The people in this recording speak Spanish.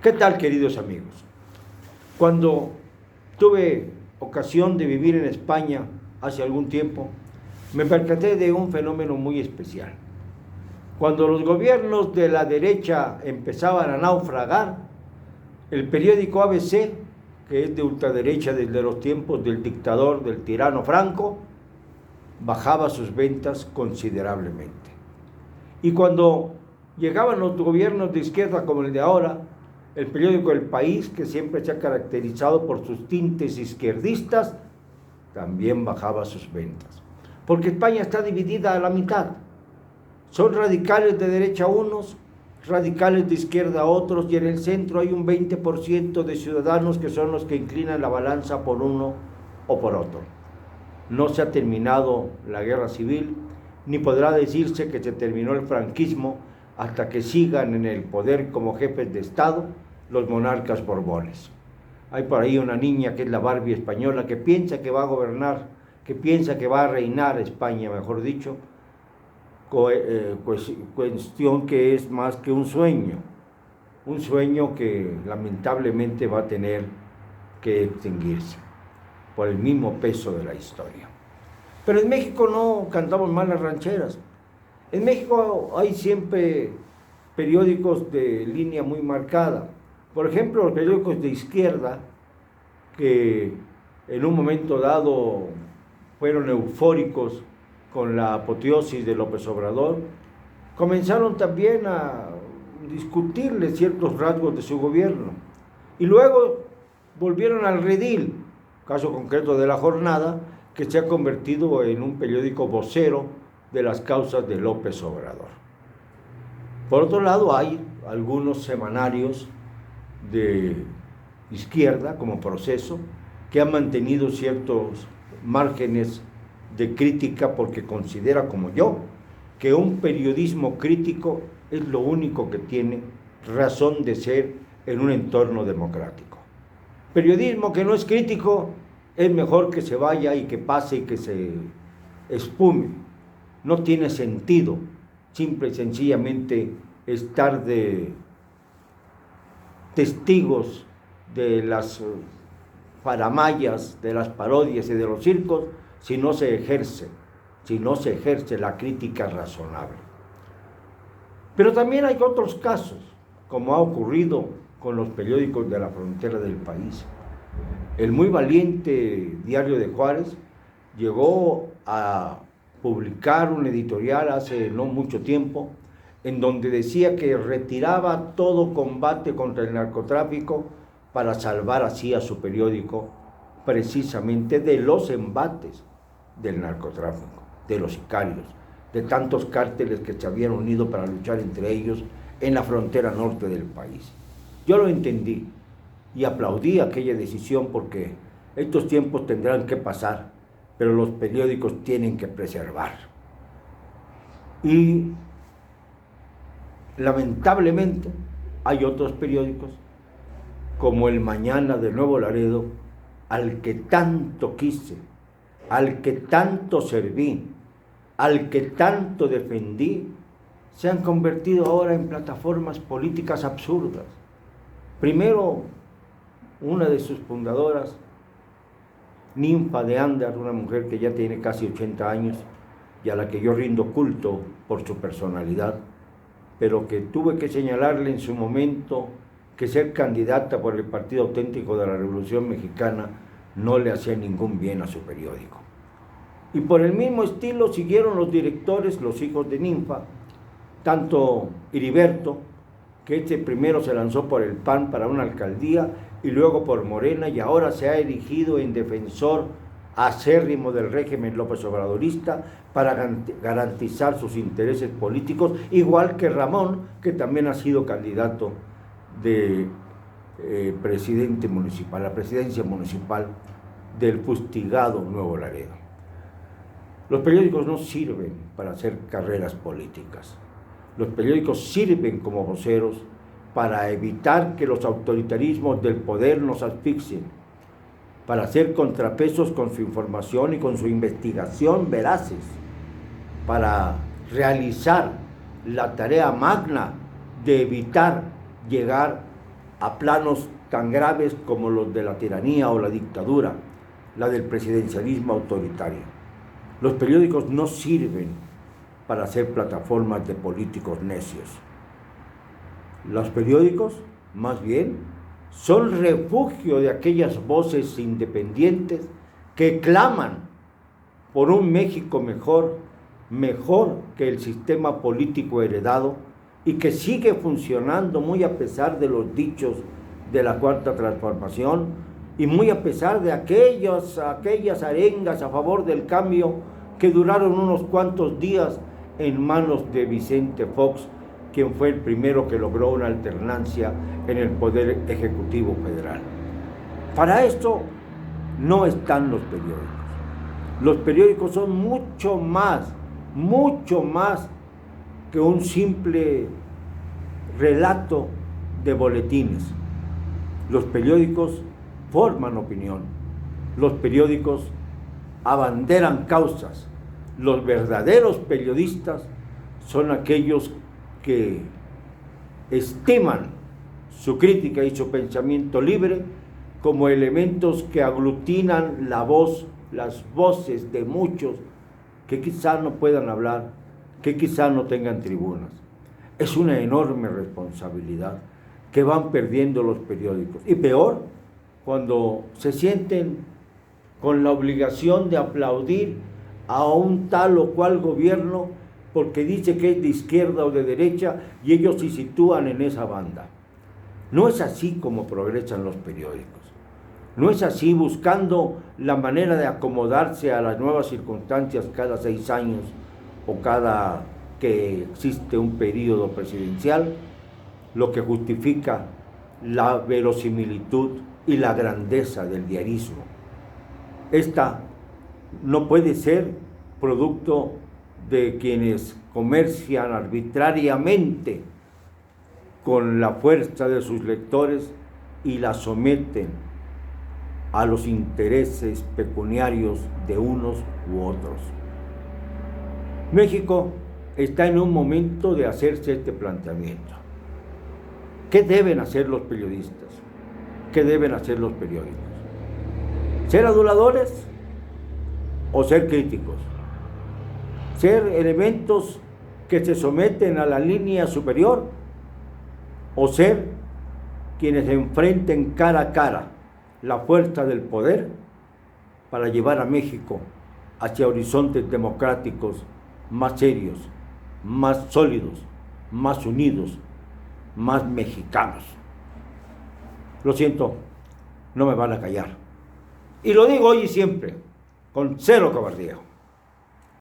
¿Qué tal, queridos amigos? Cuando tuve ocasión de vivir en España hace algún tiempo, me percaté de un fenómeno muy especial. Cuando los gobiernos de la derecha empezaban a naufragar, el periódico ABC, que es de ultraderecha desde los tiempos del dictador, del tirano Franco, bajaba sus ventas considerablemente. Y cuando llegaban los gobiernos de izquierda como el de ahora, el periódico El País, que siempre se ha caracterizado por sus tintes izquierdistas, también bajaba sus ventas. Porque España está dividida a la mitad. Son radicales de derecha unos, radicales de izquierda otros, y en el centro hay un 20% de ciudadanos que son los que inclinan la balanza por uno o por otro. No se ha terminado la guerra civil, ni podrá decirse que se terminó el franquismo hasta que sigan en el poder como jefes de Estado los monarcas borbones. Hay por ahí una niña que es la Barbie española que piensa que va a gobernar, que piensa que va a reinar España, mejor dicho, cuestión que es más que un sueño que lamentablemente va a tener que extinguirse por el mismo peso de la historia. Pero en México no cantamos mal las rancheras. En México hay siempre periódicos de línea muy marcada. Por ejemplo, los periódicos de izquierda, que en un momento dado fueron eufóricos con la apoteosis de López Obrador, comenzaron también a discutirle ciertos rasgos de su gobierno. Y luego volvieron al redil, caso concreto de La Jornada, que se ha convertido en un periódico vocero de las causas de López Obrador. Por otro lado, hay algunos semanarios de izquierda, como Proceso, que han mantenido ciertos márgenes de crítica porque considera, como yo, que un periodismo crítico es lo único que tiene razón de ser en un entorno democrático. Periodismo que no es crítico es mejor que se vaya y que pase y que se espume. No tiene sentido simple y sencillamente estar de testigos de las faramayas, de las parodias y de los circos si no se ejerce la crítica razonable. Pero también hay otros casos, como ha ocurrido con los periódicos de la frontera del país. El muy valiente Diario de Juárez llegó a publicar un editorial hace no mucho tiempo en donde decía que retiraba todo combate contra el narcotráfico para salvar así a su periódico precisamente de los embates del narcotráfico, de los sicarios, de tantos cárteles que se habían unido para luchar entre ellos en la frontera norte del país. Yo lo entendí y aplaudí aquella decisión porque estos tiempos tendrán que pasar, pero los periódicos tienen que preservar. Y lamentablemente hay otros periódicos, como el Mañana de Nuevo Laredo, al que tanto quise, al que tanto serví, al que tanto defendí, se han convertido ahora en plataformas políticas absurdas. Primero, una de sus fundadoras, Ninfa de Andar, una mujer que ya tiene casi 80 años y a la que yo rindo culto por su personalidad, pero que tuve que señalarle en su momento que ser candidata por el Partido Auténtico de la Revolución Mexicana no le hacía ningún bien a su periódico. Y por el mismo estilo siguieron los directores, los hijos de Ninfa, tanto Heriberto, que primero se lanzó por el PAN para una alcaldía y luego por Morena, y ahora se ha erigido en defensor acérrimo del régimen López Obradorista para garantizar sus intereses políticos, igual que Ramón, que también ha sido candidato de presidente municipal, la presidencia municipal del fustigado Nuevo Laredo. Los periódicos no sirven para hacer carreras políticas. Los periódicos sirven como voceros para evitar que los autoritarismos del poder nos asfixien, para hacer contrapesos con su información y con su investigación veraces, para realizar la tarea magna de evitar llegar a planos tan graves como los de la tiranía o la dictadura, la del presidencialismo autoritario. Los periódicos no sirven para ser plataformas de políticos necios. Los periódicos, más bien, son refugio de aquellas voces independientes que claman por un México mejor que el sistema político heredado y que sigue funcionando muy a pesar de los dichos de la Cuarta Transformación y muy a pesar de aquellas arengas a favor del cambio que duraron unos cuantos días en manos de Vicente Fox, quien fue el primero que logró una alternancia en el Poder Ejecutivo Federal. Para esto no están los periódicos. Los periódicos son mucho más que un simple relato de boletines. Los periódicos forman opinión. Los periódicos abanderan causas. Los verdaderos periodistas son aquellos que estiman su crítica y su pensamiento libre como elementos que aglutinan las voces de muchos que quizá no puedan hablar, que quizá no tengan tribunas. Es una enorme responsabilidad que van perdiendo los periódicos. Y peor, cuando se sienten con la obligación de aplaudir a un tal o cual gobierno porque dice que es de izquierda o de derecha y ellos se sitúan en esa banda. No es así como progresan los periódicos. No es así buscando la manera de acomodarse a las nuevas circunstancias cada 6 años o cada que existe un periodo presidencial, lo que justifica la verosimilitud y la grandeza del diarismo. Esta no puede ser producto de quienes comercian arbitrariamente con la fuerza de sus lectores y la someten a los intereses pecuniarios de unos u otros. México está en un momento de hacerse este planteamiento. ¿Qué deben hacer los periodistas? ¿Qué deben hacer los periódicos? ¿Ser aduladores o ser críticos? ¿Ser elementos que se someten a la línea superior o ser quienes enfrenten cara a cara la fuerza del poder para llevar a México hacia horizontes democráticos más serios, más sólidos, más unidos, más mexicanos? Lo siento, no me van a callar. Y lo digo hoy y siempre, con cero cobardía.